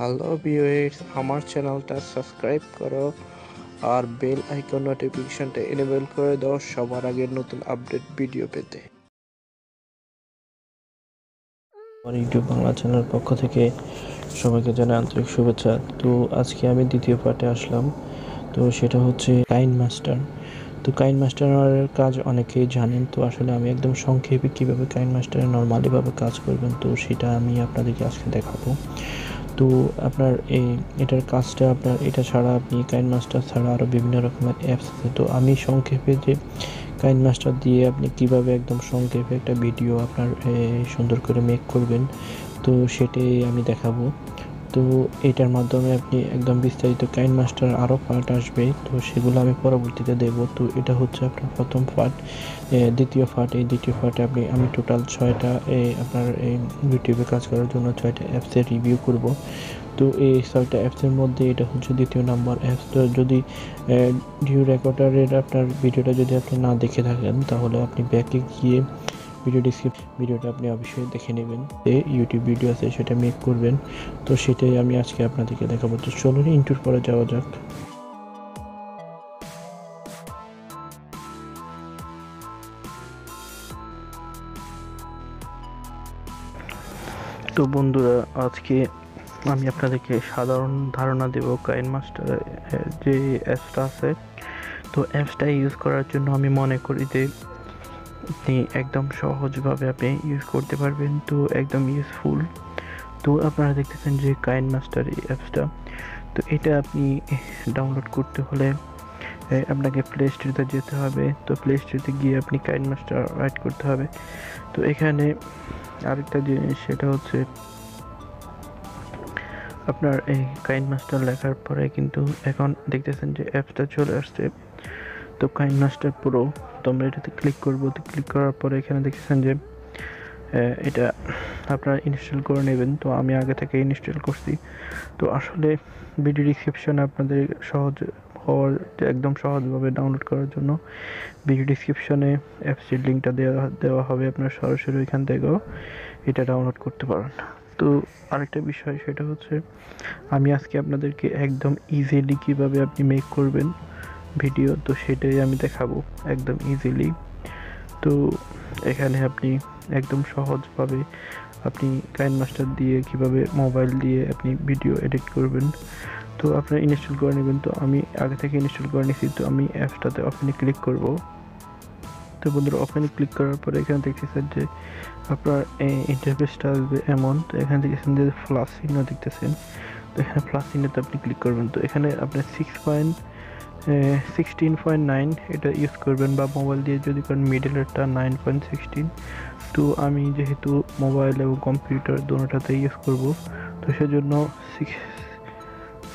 Hello viewers, আমার চ্যানেলটা subscribe করো আর বেল আইকন নোটিফিকেশনটা এনেবল করে দাও সবার আগে নতুন আপডেট ভিডিও পেতে। আমার ইউটিউব বাংলা চ্যানেলের পক্ষ থেকে সবাইকে জানাই আন্তরিক শুভেচ্ছা। তো আজকে আমি দ্বিতীয় পার্টে আসলাম। তো সেটা হচ্ছে কাইনমাস্টার। তো কাইনমাস্টারের কাজ অনেকেই জানেন, তো আসলে আমি একদম সংক্ষেপে কীভাবে কাইনমাস্টারে নর্মালিভাবে কাজ করবেন তো সেটা আমি আপনাদেরকে আজকে দেখাবো। তো আপনার এটার কাজটা আপনার এটা ছাড়া আপনি কাইনমাস্টার ছাড়া আরও বিভিন্ন রকমের অ্যাপস আছে। তো আমি সংক্ষেপে যে কাইনমাস্টার দিয়ে আপনি কিভাবে একদম সংক্ষেপে একটা ভিডিও আপনার সুন্দর করে মেক করবেন তো সেটাই আমি দেখাবো। তো এটার মাধ্যমে আপনি একদম বিস্তারিত কাইনমাস্টার আরও পার্ট আসবে, তো সেগুলো আমি পরবর্তীতে দেব। তো এটা হচ্ছে আপনার প্রথম পার্ট। দ্বিতীয় পার্ট, এই দ্বিতীয় পার্টে আমি টোটাল 6টা আপনার ইউটিউবে কাজ করার জন্য 6টা অ্যাপসের রিভিউ করব। তো এই 6টা অ্যাপসের মধ্যে এটা হচ্ছে দ্বিতীয় নাম্বার অ্যাপস। তো যদি ভিডিও রেকর্ডারের আপনার ভিডিওটা যদি আপনি না দেখে থাকেন তাহলে আপনি ব্যাকে গিয়ে ভিডিওটা আপনি অবশ্যই দেখে নেবেন। ইউটিউব ভিডিও আছে সেটা মেক করবেন। তো সেটাই আমি আজকে আপনাদেরকে দেখাবো। তো চলুন ইন্ট্রোর পরে যাওয়া যাক। তো বন্ধুরা, আজকে আমি আপনাদেরকে সাধারণ ধারণা দেব কাইনমাস্টারের যে অ্যাপসটা আছে। তো অ্যাপসটা ইউজ করার জন্য আমি মনে করি যে আপনি একদম সহজভাবে আপনি ইউজ করতে পারবেন, তো একদম ইউজফুল। তো আপনারা দেখতেছেন যে কাইনমাস্টার এই অ্যাপসটা, তো এটা আপনি ডাউনলোড করতে হলে আপনাকে প্লে স্টোরে যেতে হবে। তো প্লে স্টোরে গিয়ে আপনি কাইনমাস্টার রাইট করতে হবে। তো এখানে আরেকটা জিনিস, সেটা হচ্ছে আপনার এই কাইনমাস্টার লেখার পরে কিন্তু এখন দেখতেছেন যে অ্যাপসটা চলে আসছে। তো কাইনমাস্টার প্রো, তো আমরা এটাতে ক্লিক করব। তো ক্লিক করার পরে এখানে দেখতেছেন যে এটা আপনারা ইনস্টল করে নেবেন। তো আমি আগে থেকে ইনস্টল করছি। তো আসলে ভিডিও ডিসক্রিপশনে আপনাদের একদম সহজভাবে ডাউনলোড করার জন্য ভিডিও ডিসক্রিপশনে অ্যাপসের লিঙ্কটা দেওয়া হবে, আপনার সরাসরি ওইখান থেকেও এটা ডাউনলোড করতে পারেন। তো আরেকটা বিষয়, সেটা হচ্ছে আমি আজকে আপনাদেরকে একদম ইজিলি কীভাবে আপনি মেক করবেন ভিডিও, তো সেটাই আমি দেখাবো একদম ইজিলি। তো এখানে আপনি একদম সহজভাবে আপনি কাইনমাস্টার দিয়ে কিভাবে মোবাইল দিয়ে আপনি ভিডিও এডিট করবেন তো আপনারা ইনস্টল করে নেবেন। তো আমি আগে থেকে ইনস্টল করে নিয়েছি। তো আমি অ্যাপসটাতে ওপেনে ক্লিক করব। তো বন্ধুরা, ওপেনে ক্লিক করার পরে এখানে দেখতেছেন যে আপনার ইন্টারফেসটা আসবে এমন। তো এখানে দেখতেছেন যে প্লাস চিহ্ন দেখতেছেন, তো এখানে প্লাস চিহ্নতে আপনি ক্লিক করবেন। তো এখানে আপনার 16.9 এটা ইউজ করবেন, বা মোবাইল দিয়ে যদি করেন মিডলেরটা 9.16। তো আমি যেহেতু মোবাইল এবং কম্পিউটার দুটোটাতে ইউজ করব, তো সেজন্য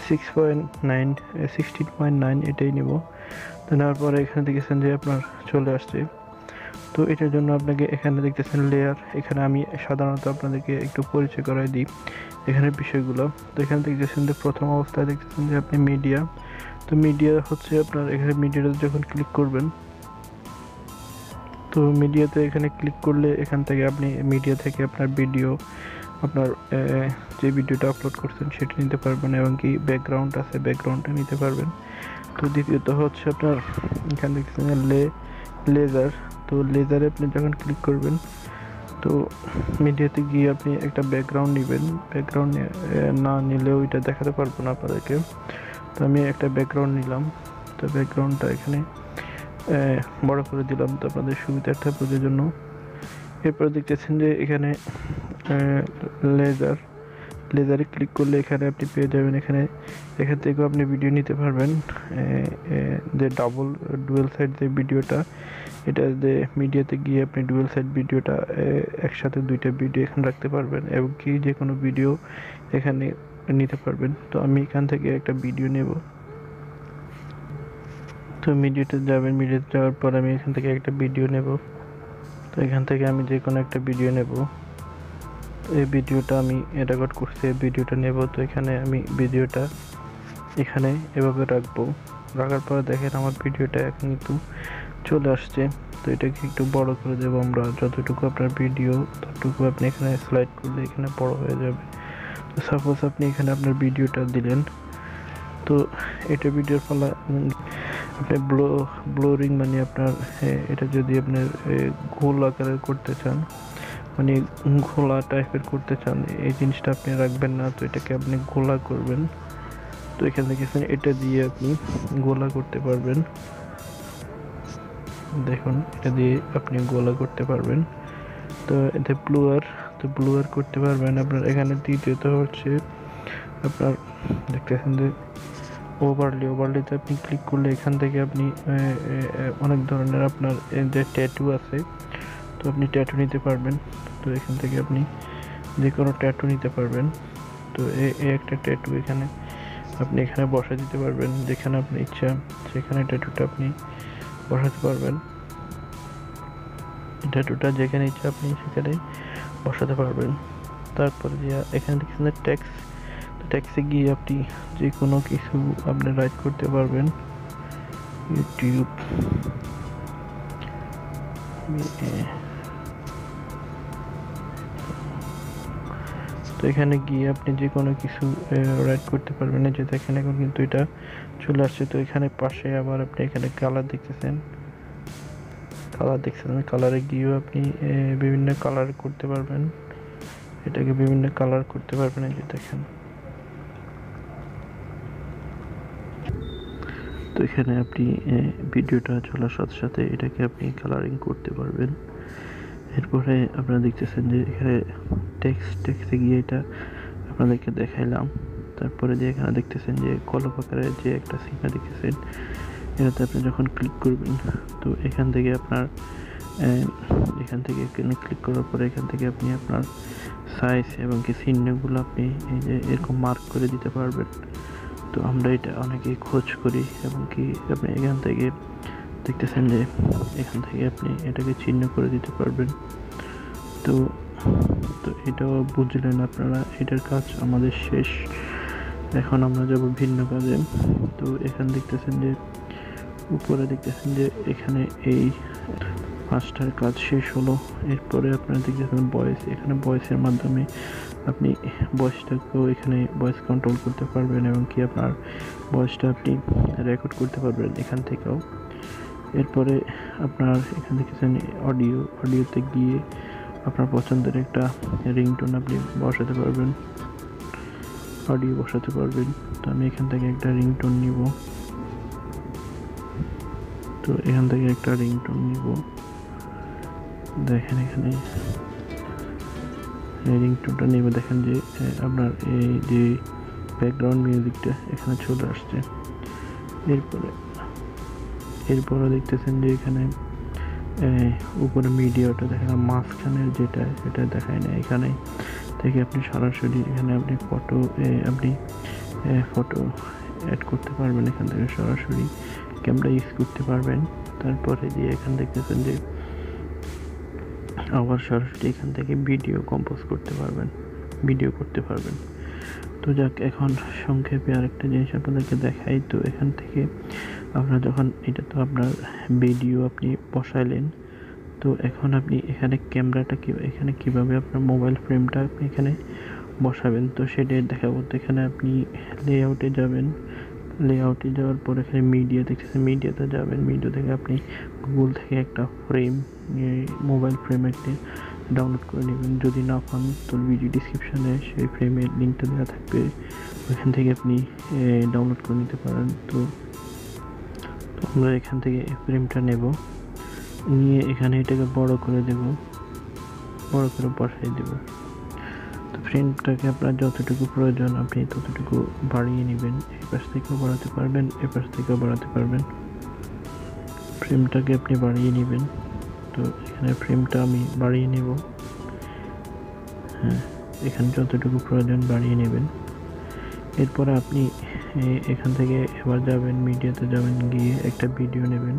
16.9 এটাই নেব। তো নেওয়ার পরে এখানে দেখেছেন যে আপনার চলে আসছে। তো এটার জন্য আপনাকে এখানে দেখতেছেন লেয়ার, এখানে আমি সাধারণত আপনাদেরকে একটু পরিচয় করাই দিই এখানের বিষয়গুলো। তো এখানে দেখতেছেন যে প্রথম অবস্থায় দেখতেছেন যে আপনি মিডিয়া। তো মিডিয়া হচ্ছে আপনার এখানে মিডিয়াতে যখন ক্লিক করবেন, তো মিডিয়াতে এখানে ক্লিক করলে এখান থেকে আপনি মিডিয়া থেকে আপনার ভিডিও, আপনার যে ভিডিওটা আপলোড করছেন সেটা নিতে পারবেন, এবং কি ব্যাকগ্রাউন্ড আছে ব্যাকগ্রাউন্ডটা নিতে পারবেন। তো দ্বিতীয়ত হচ্ছে আপনার এখানে দেখছেন লেজার। তো লেজারে আপনি যখন ক্লিক করবেন, তো মিডিয়াতে গিয়ে আপনি একটা ব্যাকগ্রাউন্ড নেবেন। ব্যাকগ্রাউন্ড না নিলেও এটা দেখাতে পারবো না আপনাদেরকে। তো আমি একটা ব্যাকগ্রাউন্ড নিলাম। তো ব্যাকগ্রাউন্ডটা এখানে বড় করে দিলাম তো আপনাদের সুবিধার্থে বোঝার জন্য। এরপর দেখতেছেন যে এখানে লেজারে ক্লিক করলে এখানে আপনি পেয়ে যাবেন, এখান থেকেও আপনি ভিডিও নিতে পারবেন। যে ডুয়েল সাইড যে ভিডিওটা, এটা যে মিডিয়াতে গিয়ে আপনি ডুয়েল সাইড ভিডিওটা একসাথে দুইটা ভিডিও এখানে রাখতে পারবেন, এবং কি যে কোনো ভিডিও এখানে নিতে পারবেন। তো আমি এখান থেকে একটা ভিডিও নেব। তো মিডিয়াতে যাওয়ার পর আমি এখান থেকে একটা ভিডিও নেব। তো এখান থেকে আমি যে কোনো একটা ভিডিও নেব। এই ভিডিওটা আমি রেকর্ড করছি, এই ভিডিওটা নেব। তো এখানে আমি ভিডিওটা এখানে এভাবে রাখার পরে দেখেন আমার ভিডিওটা এখন কিন্তু চলে আসছে। তো এটাকে একটু বড় করে দেবো আমরা, যতটুকু আপনার ভিডিও ততটুকু আপনি এখানে স্লাইড করলে এখানে বড় হয়ে যাবে। সাপোজ আপনি এখানে আপনার ভিডিওটা দিলেন, তো এটা ভিডিওর ফলে আপনি ব্লোরিং মানে আপনার এটা যদি আপনার গোল আকারের করতে চান, মানে ঘোলা টাইপের করতে চান, এই জিনিসটা আপনি রাখবেন না, তো এটাকে আপনি গোলা করবেন। তো এখান থেকে এটা দিয়ে আপনি গোলা করতে পারবেন। দেখুন এটা দিয়ে আপনি গোলা করতে পারবেন। তো এতে ব্লুয়ার করতে পারবেন। আপনার এখানে দ্বিতীয়ত হচ্ছে আপনার দেখতেছেন যে ওভারলিতে আপনি ক্লিক করলে এখান থেকে আপনি অনেক ধরনের আপনার যে ট্যাটু আছে, তো আপনি ট্যাটু নিতে পারবেন। তো এখান থেকে আপনি যে কোনো ট্যাটু নিতে পারবেন। তো এই একটা ট্যাটু আপনি এখানে বসা দিতে পারবেন, যেখানে আপনার ইচ্ছা সেখানে ট্যাটুটা আপনি বসাতে পারবেন। ট্যাটুটা যেখানে ইচ্ছা আপনি সেখানে বসাতে পারবেন। তারপরে যে এখানে দেখছেন ট্যাক্সে গিয়ে আপনি যে কোনো কিছু আপনি রাইট করতে পারবেন। ইউটিউব, তো এখানে গিয়ে আপনি যে কোনো কিছু রাইট করতে পারবেন। যে দেখেন এখন কিন্তু এটা চলে আসছে। তো এখানে পাশে আবার আপনি এখানে কালার দেখতেছেন, কালারে গিয়েও আপনি বিভিন্ন কালার করতে পারবেন। এটাকে বিভিন্ন কালার করতে পারবেন। এই যে দেখেন, তো এখানে আপনি ভিডিওটা চলার সাথে সাথে এটাকে আপনি কালারিং করতে পারবেন। এরপরে আপনারা দেখতেছেন যে এখানে টেক্সটে গিয়ে এটা আপনাদেরকে দেখাইলাম। তারপরে যে এখানে দেখতেছেন যে কলম আকারের যে একটা চিহ্ন দেখতেছেন, এটাতে আপনি যখন ক্লিক করবেন, তো এখান থেকে আপনার এখানে ক্লিক করার পরে এখান থেকে আপনি আপনার সাইজ এবং কি চিহ্নগুলো আপনি এই যে এরকম মার্ক করে দিতে পারবেন। তো আমরা এটা অনেকেই খোঁজ করি, এবং কি আপনি এখান থেকে দেখতেছেন যে এখান থেকে আপনি এটাকে চিহ্ন করে দিতে পারবেন। তো এটাও বুঝলেন আপনারা, এটার কাজ আমাদের শেষ। এখন আমরা যাব ভিন্ন কাজে। তো এখানে দেখতেছেন যে উপরে দেখতেছেন যে এখানে এই 5টার কাজ শেষ হলো। এরপরে আপনারা দেখতেছেন ভয়েস, এখানে ভয়েসের মাধ্যমে আপনি ভয়েসটাকেও এখানে ভয়েস কন্ট্রোল করতে পারবেন, এবং কি আপনার ভয়েসটা আপনি রেকর্ড করতে পারবেন এখান থেকেও। এরপরে আপনার এখান থেকে অডিওতে গিয়ে আপনার পছন্দের একটা রিংটোন আপনি বসাতে পারবেন, অডিও বসাতে পারবেন। তো আমি এখান থেকে একটা রিংটোন নিব। তো এখান থেকে একটা রিংটোন নিব, দেখেন এখানে রিংটোনটা নেবে, দেখেন যে আপনার এই যে ব্যাকগ্রাউন্ড মিউজিকটা এখানে চলে আসছে। এরপরে দেখতেছেন যে এখানে উপরে মিডিয়াটা দেখেন, মাঝখানের যেটা এটা দেখায় না। এখানে থেকে আপনি সরাসরি এখানে আপনি ফটো অ্যাড করতে পারবেন, এখান থেকে সরাসরি ক্যামেরা ইউজ করতে পারবেন। তারপরে দিয়ে এখানে দেখতেছেন যে আবার সরাসরি এখান থেকে ভিডিও কম্পোজ করতে পারবেন। তো যাক, এখন সংক্ষেপে আরেকটা জিনিস আপনাদেরকে দেখাই। তো এখান থেকে আপনার যখন এটা তো আপনার ভিডিও আপনি বসাইলেন, তো এখন আপনি এখানে ক্যামেরাটা এখানে কিভাবে আপনার মোবাইল ফ্রেমটা আপনি এখানে বসাবেন, তো সেটাই দেখাবো। তো এখানে আপনি লেআউটে যাওয়ার পর এখানে মিডিয়া দেখতেছেন, মিডিয়াতে যাবেন। মিডিয়া থেকে আপনি গুগল থেকে একটা মোবাইল ফ্রেম একটি ডাউনলোড করে নেবেন। যদি না পান তো ভিডিও ডিসক্রিপশনে সেই ফ্রেমের লিঙ্কটা দেওয়া থাকবে, ওইখান থেকে আপনি ডাউনলোড করে নিতে পারেন। তো আমরা এখান থেকে ফ্রেমটা নেব, নিয়ে এখানে এটাকে বড় করে বসাই দেব। তো ফ্রেমটাকে আপনার যতটুকু প্রয়োজন আপনি ততটুকু বাড়িয়ে নেবেন। এই পাশ থেকেও বাড়াতে পারবেন, এই পাশ থেকেও বাড়াতে পারবেন। ফ্রেমটাকে আপনি বাড়িয়ে নেবেন। তো এখানে ফ্রেমটা আমি বাড়িয়ে নেব। হ্যাঁ, এখানে যতটুকু প্রয়োজন বাড়িয়ে নেবেন। এরপর আপনি এখান থেকে এবার যাবেন, মিডিয়াতে যাবেন, গিয়ে একটা ভিডিও নেবেন।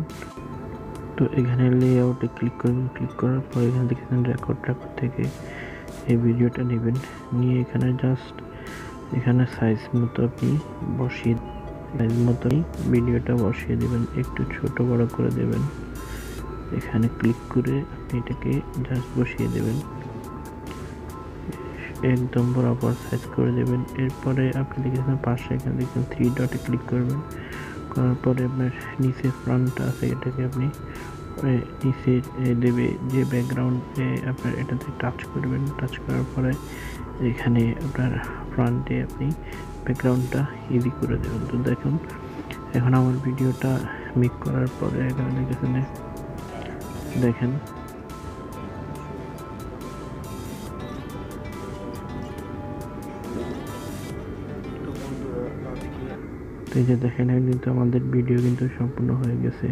তো এখানে লেআউটে ক্লিক করবেন। ক্লিক করার পর এখানে দেখেন রেকর্ড থেকে এই ভিডিওটা নেবেন, নিয়ে এখানে সাইজ মতো আপনি ভিডিওটা বসিয়ে দেবেন। একটু ছোট বড় করে দেবেন। এখানে ক্লিক করে আপনি এটাকে জাস্ট বসিয়ে দেবেন। একদম বরাবর সাইজ করে দেবেন। এরপরে আপনি দেখেছেন পাশে এখানে দেখছেন 3 ডটে ক্লিক করবেন, করার পরে আপনার নিচে ফ্রন্ট আছে এটাকে আপনি নিচে দেবে যে ব্যাকগ্রাউন্ডে আপনার এটাতে টাচ করবেন, টাচ করার পরে এখানে আপনার ফ্রন্টে আপনি ব্যাকগ্রাউন্ডটা ইজি করে দেবেন। তো দেখুন এখন আমার ভিডিওটা মেক করার পরে এখানে দেখেছেন দেখেন এই যে দেখেন কিন্তু আমাদের ভিডিও কিন্তু সম্পূর্ণ হয়ে গেছে।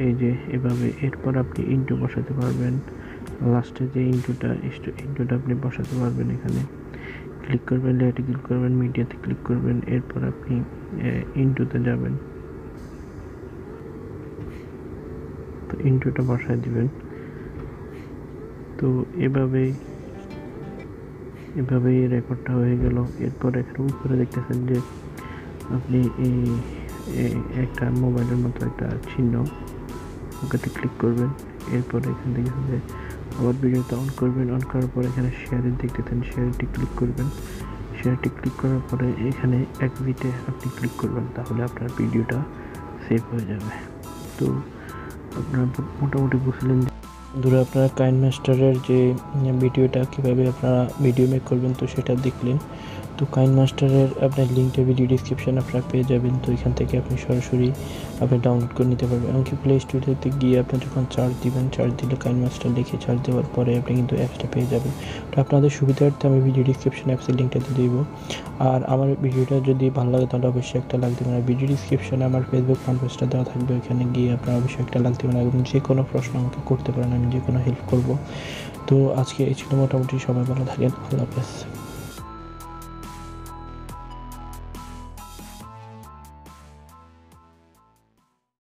এই যে এভাবে এরপর আপনি ইন্ট্রো বসাতে পারবেন, লাস্টে যে ইন্ট্রোটা আপনি বসাতে পারবেন। এখানে ক্লিক করবেন, লেয়ারে ক্লিক করবেন, মিডিয়াতে ক্লিক করবেন, এরপর আপনি ইন্ট্রোতে যাবেন, তো ইন্ট্রোটা বসায় দিবেন। তো এভাবেই রেকর্ডটা হয়ে গেল। এরপর এখানে উপরে দেখতেছেন যে আপনি একটা মোবাইলের মতো একটা চিহ্ন, ওটাতে ক্লিক করবেন। এরপর এখান থেকে আবার ভিডিওটা অন করবেন, অন করার পর এখানে শেয়ারে দেখতেছেন, শেয়ারটি ক্লিক করবেন। শেয়ারটি ক্লিক করার পরে এখানে এক্সিটে আপনি ক্লিক করবেন, তাহলে আপনার ভিডিওটা সেভ হয়ে যাবে। তো আপনারা মোটামুটি বুঝলেন। বন্ধুরা আপনারা কাইনমাস্টারের যে ভিডিওটা কীভাবে আপনারা ভিডিও মেক করবেন তো সেটা দেখলেন। তো কাইনমাস্টারের আপনার লিঙ্কটা ভিডিও ডিসক্রিপশন আপনারা পেয়ে যাবেন। তো এখান থেকে আপনি সরাসরি আপনি ডাউনলোড করে নিতে পারবেন। এমনকি প্লে স্টোরিতে গিয়ে আপনি যখন চার্জ দিবেন, চার্জ দিলে কাইনমাস্টার লিখে চার্জ দেওয়ার পরে আপনি কিন্তু অ্যাপসটা পেয়ে যাবেন। তো আপনাদের সুবিধার্থে আমি ভিডিও ডিসক্রিপশন অ্যাপসের লিঙ্কটা দিয়ে দেবো। আর আমার ভিডিওটা যদি ভালো লাগে তাহলে অবশ্যই একটা লাইক দেবেন। আর ভিডিও ডিসক্রিপশনে আমার ফেসবুক ফ্যান পেজটা দেওয়া থাকবে, ওইখানে গিয়ে আপনারা অবশ্যই একটা লাইক দেবেন এবং যে কোনো প্রশ্ন আমাকে করতে পারেন, আমি যে কোনো হেল্প করব। তো আজকে এই ছিল মোটামুটি, সবাই ভালো থাকেন, আল্লাহ হাফেজ।